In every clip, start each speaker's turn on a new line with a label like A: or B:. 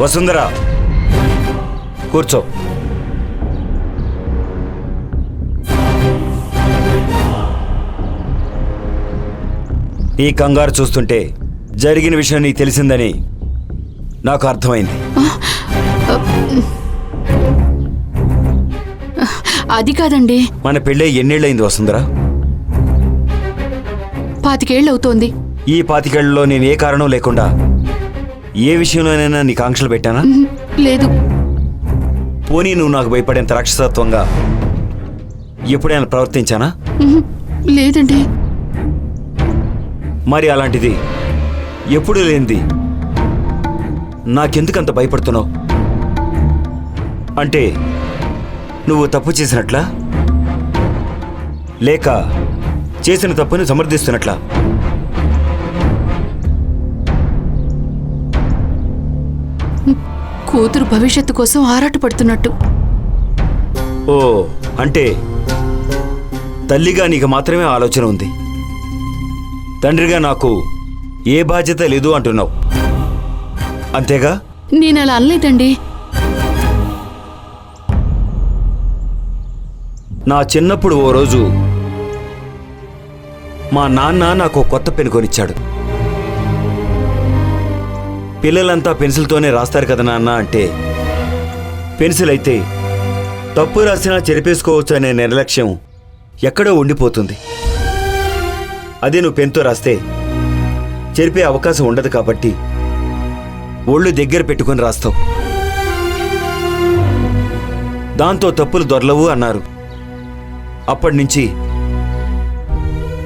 A: వసుంధర, కూర్చో. ఈ కంగారు చూస్తుంటే జరిగిన విషయం నీకు తెలిసిందని నాకు అర్థమైంది.
B: అది కాదండి.
A: మన పెళ్ళే ఎన్నేళ్ళయింది వసుంధర?
B: 25 ఏళ్ళు అవుతోంది.
A: ఈ 25 ఏళ్లలో నేను ఏ కారణం లేకుండా ఏ విషయంలోనైనా నీకు ఆంక్షలు పెట్టానా?
B: లేదు.
A: పోనీ నువ్వు నాకు భయపడేంత రాక్షసత్వంగా ఎప్పుడైనా ప్రవర్తించానా?
B: లేదండి.
A: మరి అలాంటిది ఎప్పుడు లేనిది నాకెందుకంత భయపడుతున్నావు? అంటే నువ్వు తప్పు చేసినట్లా, లేక చేసిన తప్పుని సమర్థిస్తున్నట్లా?
B: కూతురు భవిష్యత్తు కోసం ఆరాటపడుతున్నట్టు.
A: ఓ, అంటే తల్లిగా నీకు మాత్రమే ఆలోచన ఉంది, తండ్రిగా నాకు ఏ బాధ్యత లేదు అంటున్నావు, అంతేగా?
B: నేను అలా అనలేదండి.
A: నా చిన్నప్పుడు ఓ రోజు మా నాన్న నాకు కొత్త పెన్ కొనిచ్చాడు. పిల్లలంతా పెన్సిల్తోనే రాస్తారు కదా నాన్న అంటే, పెన్సిల్ అయితే తప్పు రాసినా చెరిపేసుకోవచ్చు అనే నిర్లక్ష్యం ఎక్కడో ఉండిపోతుంది. అదే నువ్వు పెన్తో రాస్తే చెరిపే అవకాశం ఉండదు కాబట్టి ఒళ్ళు దగ్గర పెట్టుకుని రాస్తావు. దాంతో తప్పులు దొరలవు అన్నారు. అప్పటి నుంచి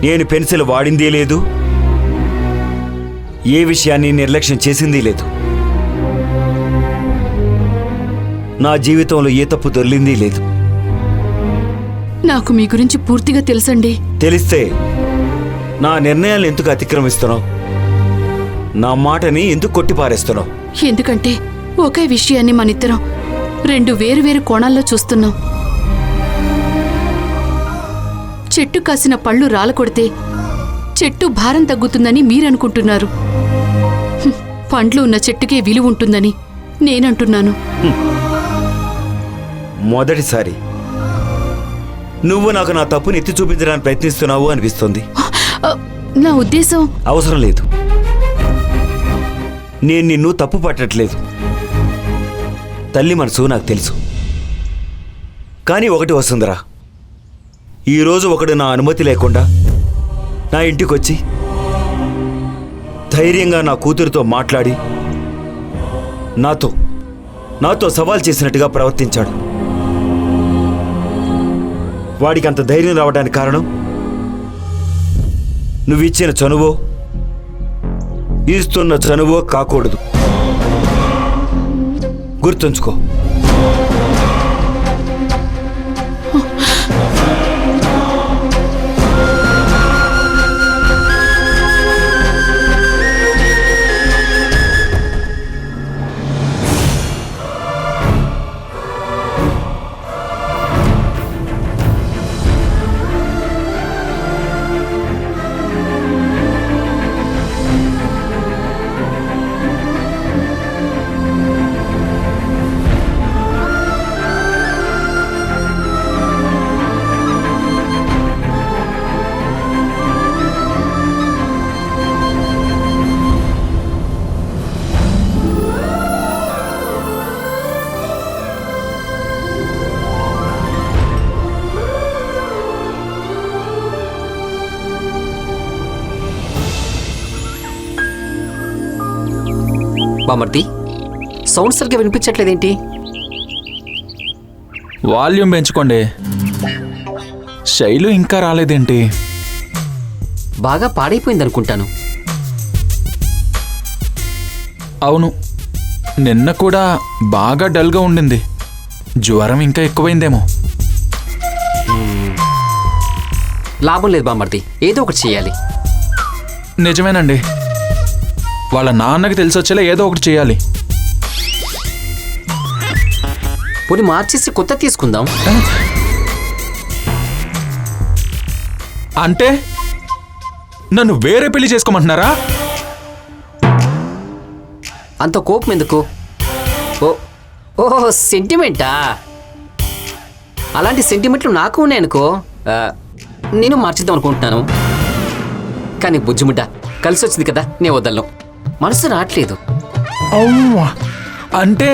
A: నేను పెన్సిల్ వాడిందే లేదు, ఏ విషయాన్ని నిర్లక్ష్యం చేసింది లేదు. నా జీవితంలో ఏ తప్పు దొర్లింది లేదు.
B: నాకు మీ గురించి పూర్తిగా తెలుసండి.
A: తెలిస్తే నా నిర్ణయాలను ఎందుకు అతిక్రమిస్తున్నావు? నా మాటని ఎందుకు కొట్టిపారేస్తున్నావు?
B: ఎందుకంటే ఒకే విషయాన్ని మనిద్దరం 2 వేరు కోణాల్లో చూస్తున్నాం. చెట్టు కాసిన పళ్ళు రాలకొడితే చెట్టు భారం తగ్గుతుందని మీరనుకుంటున్నారు. పండ్లు ఉన్న చెట్టుకే విలువ ఉంటుందని నేనంటున్నాను.
A: మొదటిసారి నువ్వు నాకు నా తప్పుని ఎత్తి చూపించడానికి ప్రయత్నిస్తున్నావు అనిపిస్తుంది.
B: నా ఉద్దేశం
A: అవసరం లేదు. నేను నిన్ను తప్పు పట్టట్లేదు. తల్లి మనసు నాకు తెలుసు. కానీ ఒకటి వసుంధరా, ఈరోజు ఒకడు నా అనుమతి లేకుండా నా ఇంటికొచ్చి ధైర్యంగా నా కూతురితో మాట్లాడి నాతో సవాల్ చేసినట్టుగా ప్రవర్తించాడు. వాడికి అంత ధైర్యం రావడానికి కారణం నువ్విచ్చిన చనువో ఇస్తున్న చనువో కాకూడదు. గుర్తుంచుకో.
C: బామర్ది, సౌండ్ సరిగ్గా వినిపించట్లేదేంటి?
D: వాల్యూమ్ పెంచుకోండి. శైలు ఇంకా రాలేదేంటి?
C: బాగా పాడైపోయిందనుకుంటాను.
D: అవును, నిన్న కూడా బాగా డల్గా ఉండింది. జ్వరం ఇంకా ఎక్కువైందేమో.
C: లాభం లేదు బామర్ది, ఏదో ఒకటి చేయాలి.
D: నిజమేనండి, వాళ్ళ నాన్నకి తెలిసొచ్చేలా ఏదో ఒకటి చేయాలి.
C: పోనీ మార్చేసి కొత్త తీసుకుందాం.
D: అంటే నన్ను వేరే పెళ్లి చేసుకోమంటున్నారా?
C: అంత కోపం ఎందుకు? ఓ ఓ సెంటిమెంటా? అలాంటి సెంటిమెంట్లు నాకు ఉన్నాయనుకో, నేను మార్చిద్దాం అనుకుంటున్నాను. కానీ బుజ్జిముడ్డ కలిసి వచ్చింది కదా, నేను వదలను. మనసు రావట్లేదు.
D: అవ్వా, అంటే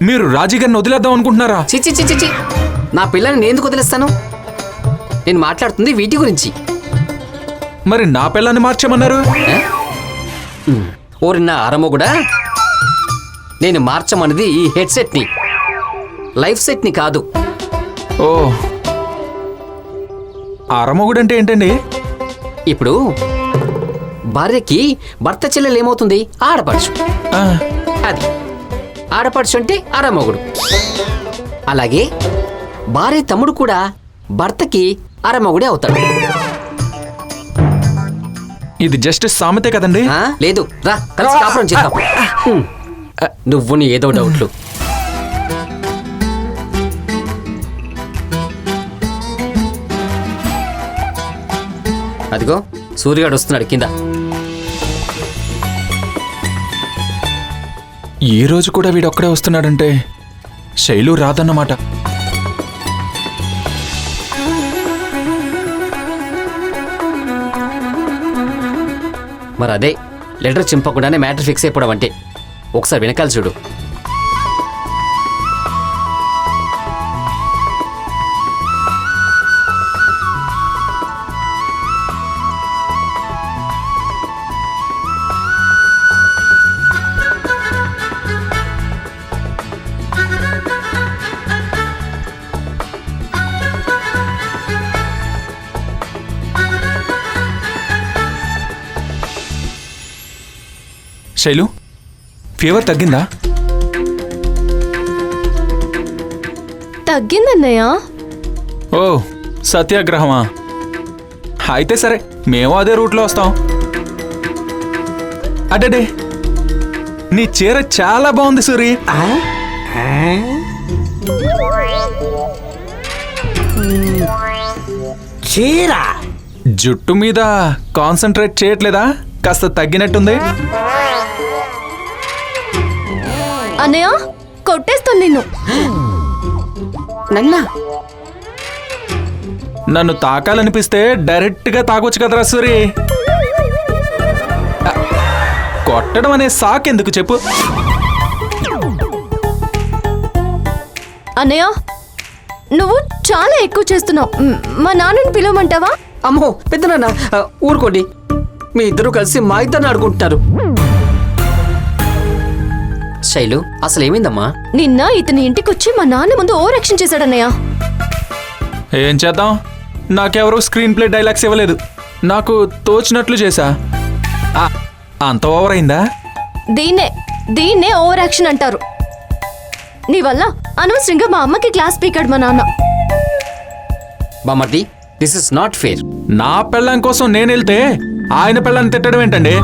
D: మీరు రాజీ గారిని వదిలేద్దాం అనుకుంటున్నారా?
C: చిచి చిచి చి, నా పిల్లని నేను ఎందుకు వదిలేస్తాను? నేను మాట్లాడుతుంది వీటి గురించి.
D: మరి నా పిల్లని మార్చమన్నారు.
C: ఓరి నా అరమో కూడా, నేను మార్చమన్నది ఈ హెడ్సెట్ని, లైఫ్ సెట్ని కాదు.
D: ఓ, అరమొగుడు అంటే ఏంటండి?
C: ఇప్పుడు భార్యకి భర్త చెల్లెలు ఏమవుతుంది? ఆడపడుచు.
D: ఆ,
C: అది ఆడపడుచు అంటే అరమొగుడు. అలాగే భార్య తమ్ముడు కూడా భర్తకి అరమొగుడే అవుతాడు.
D: ఇది జస్ట్ సామెతే కదండి.
C: లేదు, రా కలిసి కాపురం చేద్దాం. నువ్వు నీ ఏదో డౌట్లు. అదిగో సూర్యగాడు వస్తున్నాడు కింద.
D: ఈ రోజు కూడా వీడొక్కడే వస్తున్నాడంటే శైలు రాదన్నమాట.
C: మరి అదే లెటర్ చింపకుండానే మ్యాటర్ ఫిక్స్ అయిపోవడం అంటే. ఒకసారి వెనకాల చూడు.
D: శైలు, ఫీవర్ తగ్గిందా?
E: తగ్గిందన్నయ్య.
D: ఓ, సత్యాగ్రహమా? అయితే సరే, మేము అదే రూట్లో వస్తాం. అడ్డే, నీ చీర చాలా బాగుంది సూరి.
F: చీర
D: జుట్టు మీద కాన్సన్ట్రేట్ చేయట్లేదా? కాస్త తగ్గినట్టుంది.
E: అన్నయ్య కొట్టేస్తుంది నిన్ను.
C: నన్నా
D: నన్ను తాకాలనిపిస్తే డైరెక్ట్ గా తాగొచ్చు కదరా సూరి. కొట్టడం అనే సాకెందుకు చెప్పు.
E: అన్నయ్య నువ్వు చాలా ఎక్కువ చేస్తున్నావు. మా నాన్నని పిలవమంటావా?
C: అమ్మో పెద్ద నాన్న, ఊరుకోండి. మీ ఇద్దరు కలిసి మా ఇద్దరిని ఆడుకుంటున్నారు. శైలు, అసలు ఏమైందమ్మా?
E: నిన్న ఇతని ఇంటికొచ్చి మా నాన్న ముందు ఓవర్ యాక్షన్ చేశాడన్నయ్య.
D: ఏం చేద్దాం, నాకెవరూ స్క్రీన్ ప్లే డైలాగ్స్ ఇవ్వలేదు. నాకు తోచినట్లు చేశా. అంత ఓవర్ అయిందా?
E: దీన్నే ఓవర్ యాక్షన్ అంటారు. నీ వల్ల అనవసరంగా మా అమ్మకి క్లాస్ పీకాడు మా నాన్న.
C: బామర్ది, దిస్ ఇస్ నాట్ ఫేర్.
D: నా పెళ్ళం కోసం నేను వెళ్తే ఆయన పెళ్ళాన్ని తిట్టడం ఏంటండి?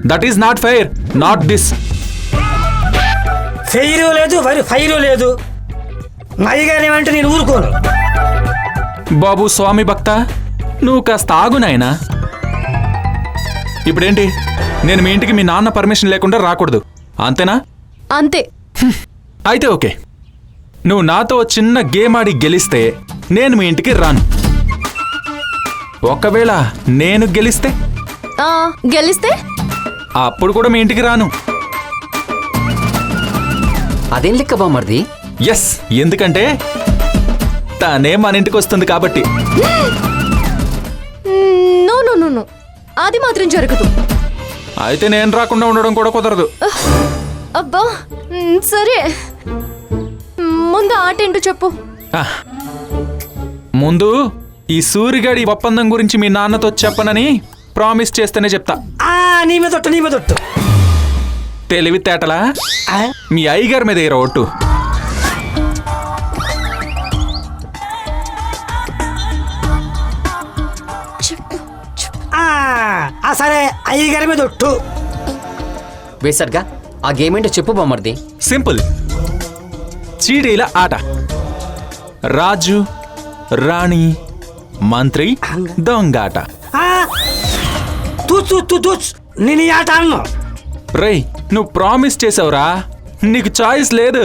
D: That is not fair. Not this.
F: Fair లేదు, ఫైరు లేదు. మయ్యగారు ఏమంటే నేను ఊరుకోను.
D: బాబు స్వామి భక్త, నువ్వు కాస్త ఆగు నాయనా. ఇప్పుడేంటి, నేను మీ ఇంటికి మీ నాన్న పర్మిషన్ లేకుండా రాకూడదు, అంతేనా?
E: అంతే.
D: అయితే ఓకే, నువ్వు నాతో చిన్న గేమ్ ఆడి గెలిస్తే నేను మీ ఇంటికి రాను. ఒకవేళ నేను గెలిస్తే
E: గెలిస్తే
D: అప్పుడు కూడా మీ ఇంటికి రాను.
C: అదేం లెక్క బామర్ది?
D: ఎస్, ఎందుకంటే తనే మన ఇంటికి వస్తుంది కాబట్టి.
E: నో నో నో నో, అది మాత్రం జరగదు.
D: అయితే నేను రాకుండా ఉండడం కూడా కుదరదు.
E: అబ్బా సరే, ముందు ఆట ఏంటో చెప్పు.
D: ముందు ఈ సూరిగాడి ఒప్పందం గురించి మీ నాన్నతో చెప్పనని ప్రామిస్ చేస్తేనే చెప్తా.
F: నీ మీద ఒట్టు.
D: తెలివితేటలా? మీ అయ్యగారి మీద ఏరా ఒట్టు.
F: సరే, అయ్యగారి మీద ఒట్టు.
C: వేసర్గా ఆ గేమ్ ఏంటో చెప్పు బామర్ది.
D: సింపుల్, చీటీల ఆట. రాజు, రాణి, మంత్రి, దొంగాట.
F: తూచు నేను ఈ ఆట అన్ను.
D: రేయ్ నువ్వు ప్రామిస్ చేసావురా, నీకు చాయిస్ లేదు.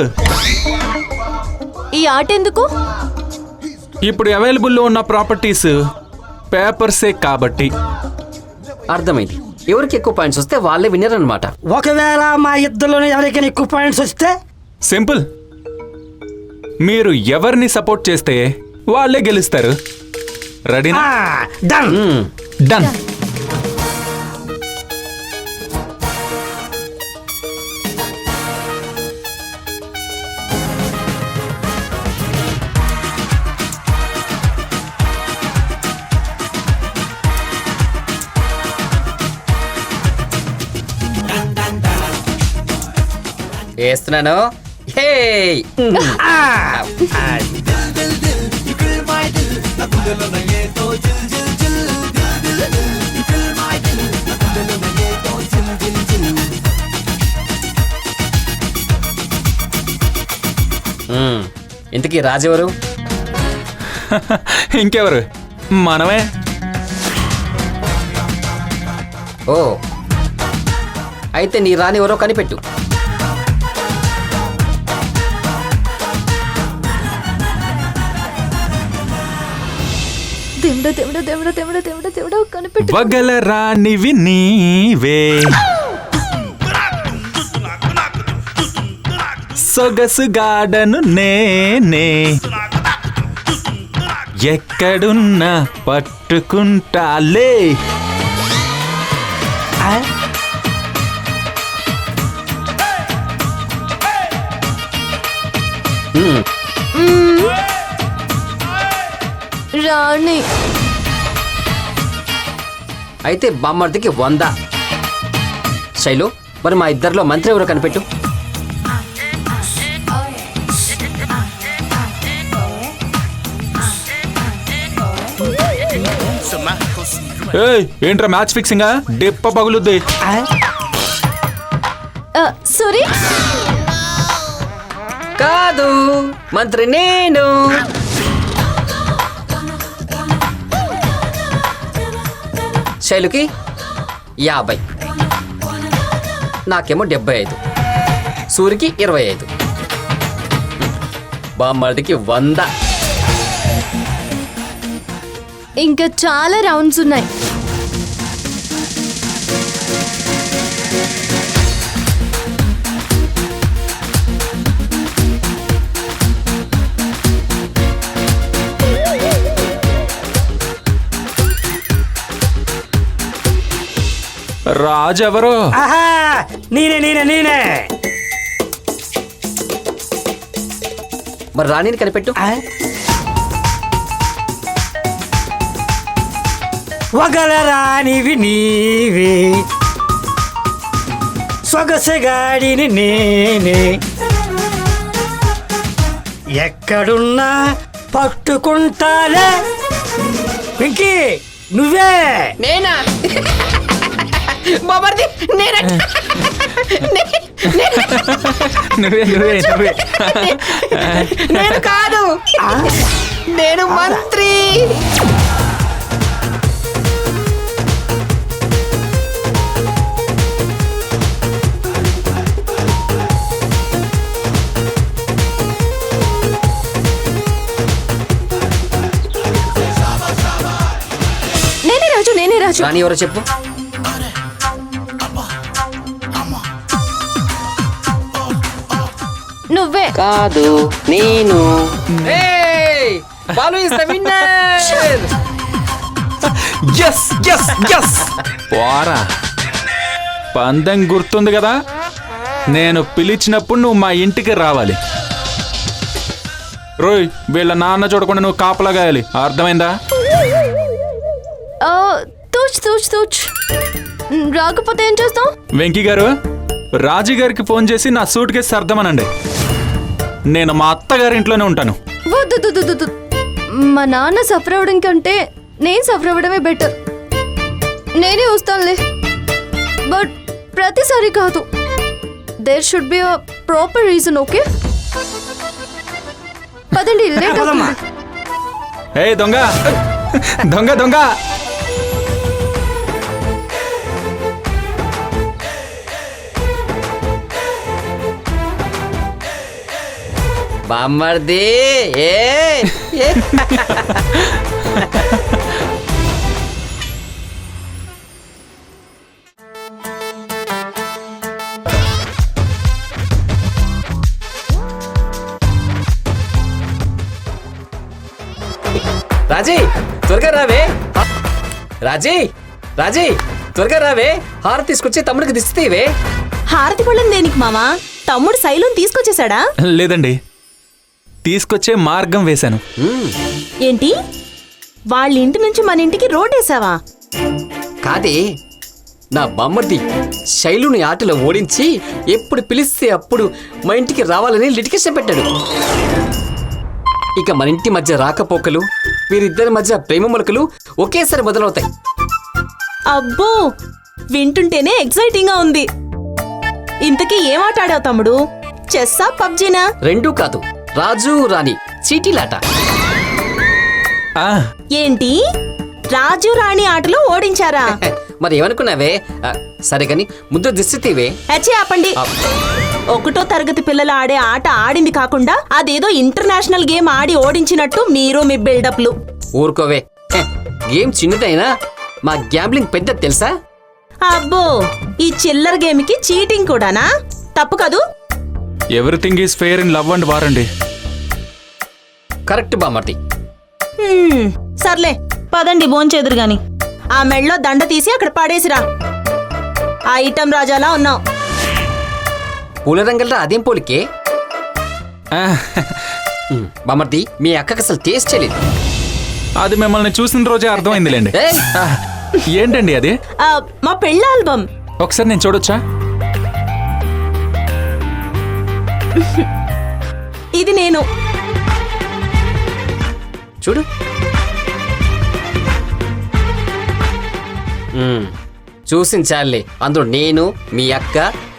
E: ఈ ఆట ఎందుకు?
D: ఇప్పుడు అవైలబుల్లో ఉన్న ప్రాపర్టీస్ పేపర్సే కాబట్టి.
C: అర్థమైంది. ఎవరికి ఎక్కువ పాయింట్స్ వస్తే వాళ్ళే విన్నర్ అనమాట.
F: ఒకవేళ మా ఇద్దరిలోనే ఎవరికైనా ఎక్కువ పాయింట్స్ వస్తే
D: సింపుల్. మీరు ఎవరిని సపోర్ట్ చేస్తే వాళ్ళే గెలుస్తారు. రెడీనా?
F: డన్.
D: డన్.
C: వేస్తున్నాను. హే ఇంతకీ రాజెవరు?
D: ఇంకెవరు, మనమే.
C: ఓ అయితే నీ రాని ఎవరో కనిపెట్టు.
E: దేవుడా దేవుడా దేవుడా దేవుడా దేవుడా దేవుడా కనిపెట్టు.
D: వగల రానివి నీవే, సొగసు గాడను నేనే, ఎక్కడున్నా పట్టుకుంటాలే.
E: రాణి.
C: అయితే బామ్మర్దికి 100. శైలు, మరి మా ఇద్దరిలో మంత్రి ఎవరో కనిపెట్టు.
D: ఏయ్, ఏంట్రా మ్యాచ్ ఫిక్సింగా? డిప్ప పగులుద్ది.
E: సూరి
C: కాదు, మంత్రి నేను. శైలుకి 50, నాకేమో 75, సూరికి 25, బామ్మర్దికి 100.
E: ఇంకా చాలా రౌండ్స్ ఉన్నాయి.
D: రాజెవరు?
F: ఆహా, నేనే నేనే నేనే.
C: మరి రాణిని కనిపెట్టు.
F: వగల రానివి నీవే, సొగసగాడిని నేనే, ఎక్కడున్నా పట్టుకుంటాలే. వెంకీ నువ్వే.
C: నేనా? బామ్మర్ది నేనే.
D: నువ్వే నువ్వే నువ్వే.
C: నేను కాదు, నేను మంత్రి.
E: నేనే రాజు, నేనే రాజు.
C: రాణి ఎవరో చెప్పు.
E: నువ్వే.
C: కాదు, నేను. Balu is the winner.
D: Yes yes yes. పోరా, పందెం గుర్తుంది కదా? నేను పిలిచినప్పుడు నువ్వు మా ఇంటికి రావాలి. రోయ్, వీళ్ళ నాన్న చూడకుండా నువ్వు కాపలా గాయాలి, అర్థమైందా?
E: తూచ్ తూచ్ తూచ్. రాకపోతే ఏం చేస్తాం?
D: వెంకీ గారు, రాజీ గారికి ఫోన్ చేసి నా సూట్ కేసు సర్దమనండి. నేను మా అత్తగారి ఇంట్లోనే ఉంటాను.
E: వద్దు, మా నాన్న సఫర్ అవ్వడం కంటే నేను సఫర్ అవ్వడమే బెటర్. నేనే వస్తానులే, బట్ ప్రతిసారి కాదు. There should be a proper reason. Okay పదండి, లేట్ అవుతుంది.
D: ఏ దొంగ దొంగ దొంగ.
C: బామ్మర్ది ఏ ఏ. రాజీ త్వరగా రావే. రాజీ రాజీ త్వరగా రావే. హార తీసుకొచ్చి తమ్ముడికి దిస్తేవే.
G: హారతి పళ్ళం దేనికి మామా? తమ్ముడు శైలం తీసుకొచ్చేసాడా?
D: లేదండి, తీసుకొచ్చే మార్గం వేశాను.
G: ఏంటి, వాళ్ళ ఇంటి నుంచి మన ఇంటికి రోడ్డేసావా?
C: కాదే, నా బామ్మర్ది శైలుని ఆటలో ఓడించి ఎప్పుడు పిలిస్తే అప్పుడు మా ఇంటికి రావాలని లిటికేషన్ పెట్టాడు. ఇక మన ఇంటి మధ్య రాకపోకలు, వీరిద్దరి మధ్య ప్రేమ మొలకలు ఒకేసారి మొదలవుతాయి.
G: అబ్బో, వింటుంటేనే ఎక్సైటింగ్ గా ఉంది. ఇంతకీ ఏం ఆట ఆడావు తమ్ముడు? చెస్సా పబ్జీనా?
C: రెండూ కాదు, రాజు రాణి చీటీలాట.
D: ఆ,
G: ఏంటి, రాజు రాణి ఆటలో ఓడించారా?
C: మరి ఏమనుకున్నావే? సరే కాని ముద్దు దిస్తేవే.
G: అచ్చే ఆపండి. ఒకటో తరగతి పిల్లలు ఆడే ఆట ఆడింది కాకుండా అదేదో ఇంటర్నేషనల్ గేమ్ ఆడి ఓడించినట్టు మీరు మీ బిల్డప్లు.
C: ఊరుకోవే, గేమ్ చిన్నదైనా మా గ్యాంబ్లింగ్ పెద్ద తెలుసా?
G: అబ్బో, ఈ చిల్లర గేమ్ కి చీటింగ్ కూడానా? తప్పు కదూ?
D: Everything is fair in love and war అండి.
C: కరెక్ట్ బామ్మర్ది.
G: సర్లే, పదండి భోంచేదురు గాని. ఆ మెళ్ళో దండ తీసి అక్కడ పడేసిరా. ఆ ఐటం రాజాలా ఉన్నావు.
C: పూల రంగల్లా అదేం పోలికే?
D: ఆ,
C: బామ్మర్ది, మీ అక్కకి అసలు టేస్ట్ చేయలేదు.
D: అది మిమ్మల్ని చూసిన రోజే అర్థమైందిలేండి.
C: ఏయ్!
D: ఆ, ఏంటండి అది?
G: మా పెళ్ళ ఆల్బమ్.
D: ఒకసారి నేను చూడొచ్చా?
G: ఇది నేను.
C: చూడు. చూసిన చాలే, అందులో నేను, మీ అక్క,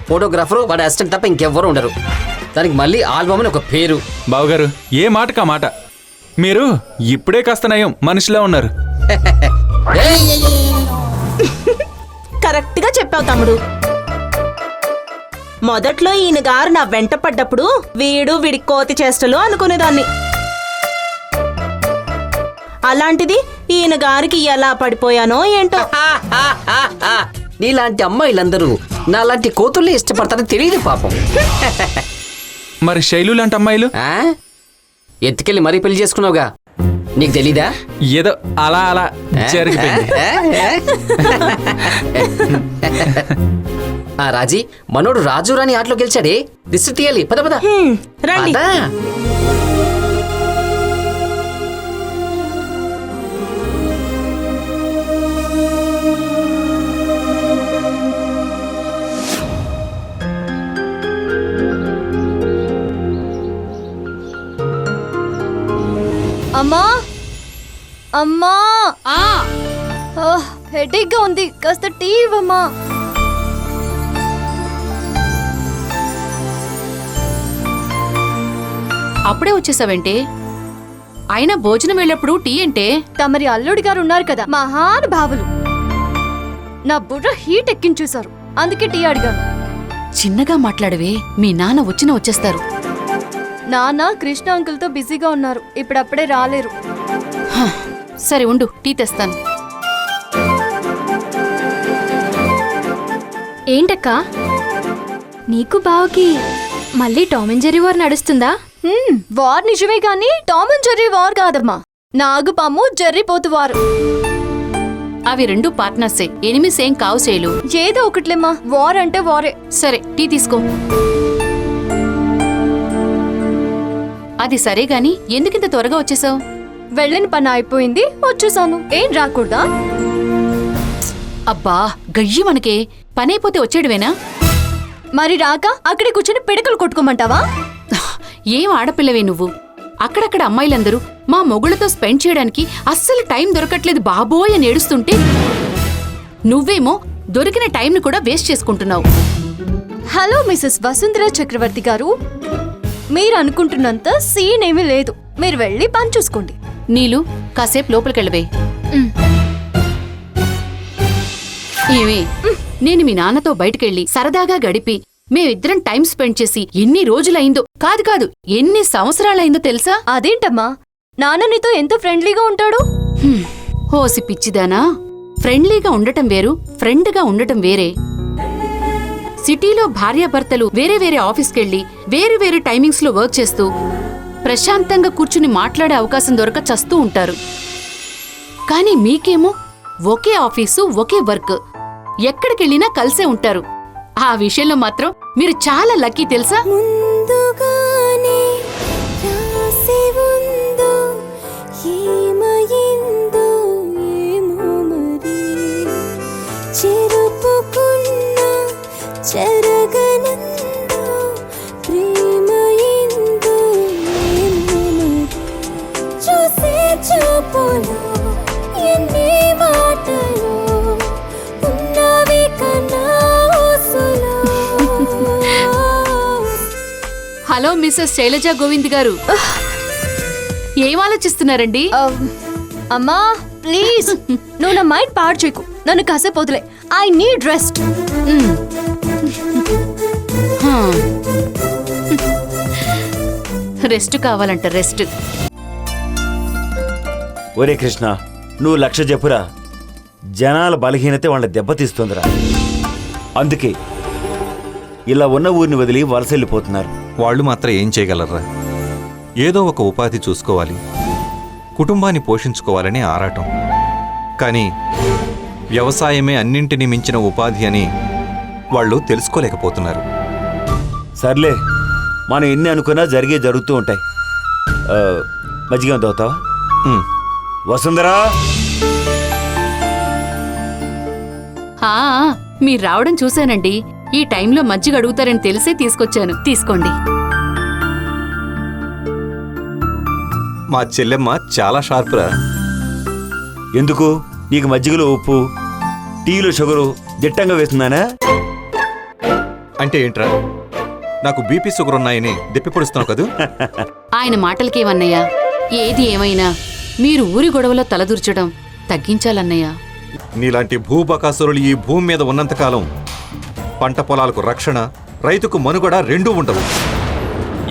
C: ఫోటోగ్రాఫరు, వాడి అసిస్టెంట్ తప్ప ఇంకెవ్వరూ ఉండరు. దానికి మళ్ళీ ఆల్బమ్ అని ఒక పేరు.
D: బావగారు, ఏ మాటకా మాట. మీరు ఇప్పుడే కాస్త నయం మనిషిలా ఉన్నారు.
C: ఏయ్!
G: కరెక్ట్ గా చెప్పావు తమ్ముడు. మొదట్లో ఈయన గారు నా వెంట పడ్డప్పుడు వీడి కోతి చేష్టలు అనుకునేదాన్ని. అలాంటిది ఈయన గారికి ఎలా పడిపోయానో ఏంటో.
C: నీలాంటి అమ్మాయిలందరూ నాలాంటి కోతుల్ని ఇష్టపడతారని తెలియదు పాపం.
D: మరి శైలు లాంటి అమ్మాయిలు
C: ఆ? ఎత్తుకెళ్ళి మరీ పెళ్లి చేసుకున్నావుగా, నీకు తెలీదా?
D: ఏదో అలా అలా జరిగిపోయింది.
C: ఆ రాజీ, మనోడు రాజు రాణి ఆటలో గెలిచాడే, దిష్టి తీయాలి. పద పద.
G: రండి.
C: పద.
E: అమ్మా అమ్మా, హెడేక్ గా ఉంది, కాస్త టీ ఇవ్వమ్మా.
B: అప్పుడే వచ్చేసావేంటే? అయినా భోజనం వెళ్ళప్పుడు టీ అంటే?
E: తమరి అల్లుడి గారు ఉన్నారు కదా, మహానుభావులు, నా బుర్ర హీట్ ఎక్కించేశారు, అందుకే టీ అడిగాను.
B: చిన్నగా మాట్లాడవే, మీ నాన్న వచ్చేస్తారు.
E: నాన్న కృష్ణ అంకుల్తో బిజీగా ఉన్నారు, ఇప్పుడప్పుడే రాలేరు.
B: సరే ఉండు, టీ తెస్తాను.
H: ఏంటక్కా, నీకు బావకి మళ్ళీ టామ్ అండ్ జెర్రీ వార్ నడుస్తుందా?
E: వార్ నిజమే గాని టామ్ అండ్ జెర్రీ వార్ కాదమ్మా, నాగుపాము జెర్రీ పోతు వారు.
B: అవి రెండు పార్ట్నర్సే, ఎనిమిస్ ఏం కావు శైలు.
E: ఏదో ఒకట్లేమ్మా, వార్ అంటే వారే.
B: సరే టీ తీసుకో. అది సరే గాని ఎందుకింత త్వరగా వచ్చేసావు?
E: వెళ్ళిన పని అయిపోయింది, వచ్చేసాను. ఏం రాకూడదా?
B: అబ్బా గయ్యి, మనకే పని అయిపోతే వచ్చేడువేనా?
E: మరి రాక అక్కడే కూర్చొని పిడకలు కొట్టుకోమంటావా?
B: ఏం ఆడపిల్లవే నువ్వు. అక్కడక్కడ అమ్మాయిలందరూ మా మొగుళ్ళతో స్పెండ్ చేయడానికి అస్సలు టైం దొరకట్లేదు బాబోయ్ అని ఏడుస్తుంటే, నువ్వేమో దొరికిన టైంని కూడా వేస్ట్ చేసుకుంటున్నావు.
E: హలో మిసెస్ వసుంధర చక్రవర్తి గారు, మీరు అనుకుంటున్నంత సీన్ ఏమీ లేదు, మీరు వెళ్ళి పని చూసుకోండి.
B: నీలు, కాసేపు లోపలికెళ్ళవే. ఏమే, నేను మీ నాన్నతో బయటకెళ్ళి సరదాగా గడిపి మేమిద్దరం టైం స్పెండ్ చేసి ఎన్ని రోజులైందో కాదు ఎన్ని సంవత్సరాలైందో తెలుసా?
E: అదేంటమ్మా, నాన్న నీతో ఎంత ఫ్రెండ్లీగా ఉంటాడు.
B: హోసి పిచ్చిదానా, ఫ్రెండ్లీగా ఉండటం వేరు, ఫ్రెండ్గా ఉండటం వేరే. సిటీలో భార్యాభర్తలు వేరే వేరే ఆఫీస్కెళ్ళి వేరు వేరే టైమింగ్స్లో వర్క్ చేస్తూ ప్రశాంతంగా కూర్చుని మాట్లాడే అవకాశం దొరక చస్తూ ఉంటారు. కానీ మీకేమో ఒకే ఆఫీసు, ఒకే వర్క్, ఎక్కడికెళ్ళినా కలిసే ఉంటారు. ఆ విషయంలో మాత్రం మీరు చాలా లక్కీ తెలుసా?
I: ముందుగానే రాసి ఉందో ఏమయిందో ఏమో మరి, చెరుపుకున్న చెరగనందో ప్రేమయిందో ఏమో మరి, చూసే చూపులో ఎన్ని మాటలు ఉన్నవి కన్నా ఊసులో.
B: హలో మిస్సెస్ శైలజ గోవింద్ గారు, ఏం ఆలోచిస్తున్నారండి?
E: అమ్మా ప్లీజ్, నువ్వు నా మైండ్ పాడు చేయకు. నన్ను కాసేపు వదిలే. I need rest.
B: రెస్ట్ కావాలంట, రెస్ట్.
A: ఒరే కృష్ణ, నువ్వు లక్ష చెప్పురా, జనాల బలహీనత వాళ్ళ దెబ్బతీస్తుందిరా. అందుకే ఇలా ఉన్న ఊరిని వదిలి వలసెళ్ళిపోతున్నారు.
J: వాళ్ళు మాత్రం ఏం చేయగలరా? ఏదో ఒక ఉపాధి చూసుకోవాలి, కుటుంబాన్ని పోషించుకోవాలనే ఆరాటం. కానీ వ్యవసాయమే అన్నింటినీ మించిన ఉపాధి అని వాళ్ళు తెలుసుకోలేకపోతున్నారు.
A: సర్లే, మనం ఎన్ని అనుకున్నా జరుగుతూ ఉంటాయి. మజ్జిగ దోతావా?
J: ఉమ్,
A: వసుంధరా,
B: ఆ, మీరు రావడం చూశానండి. ఈ టైంలో మజ్జిగ అడుగుతారని తెలిసే తీసుకొచ్చాను. తీసుకోండి.
J: మా చెల్లెమ్మ చాలా షార్పురా.
A: ఎందుకు? నీకు మజ్జిగలో ఉప్పు, టీలో షుగరు దిట్టంగా వేస్తున్నానా?
J: అంటే ఏంట్రా, నాకు బీపీ షుగర్ ఉన్నాయని దెప్పిపొడుస్తున్నావు కదూ?
B: ఆయన మాటలకేమన్నయ్యా, ఏది ఏమైనా మీరు ఊరి గొడవలో తలదూర్చడం తగ్గించాలన్నయ్యా.
J: నీలాంటి భూబకాసురులు ఈ భూమి మీద ఉన్నంతకాలం పంట పొలాలకు రక్షణ, రైతుకు మనుగడ రెండూ ఉండవు.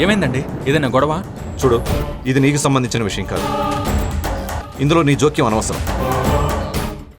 D: ఏమైందండి? ఏదైనా గొడవ?
J: చూడు, ఇది నీకు సంబంధించిన విషయం కాదు. ఇందులో నీ జోక్యం అనవసరం.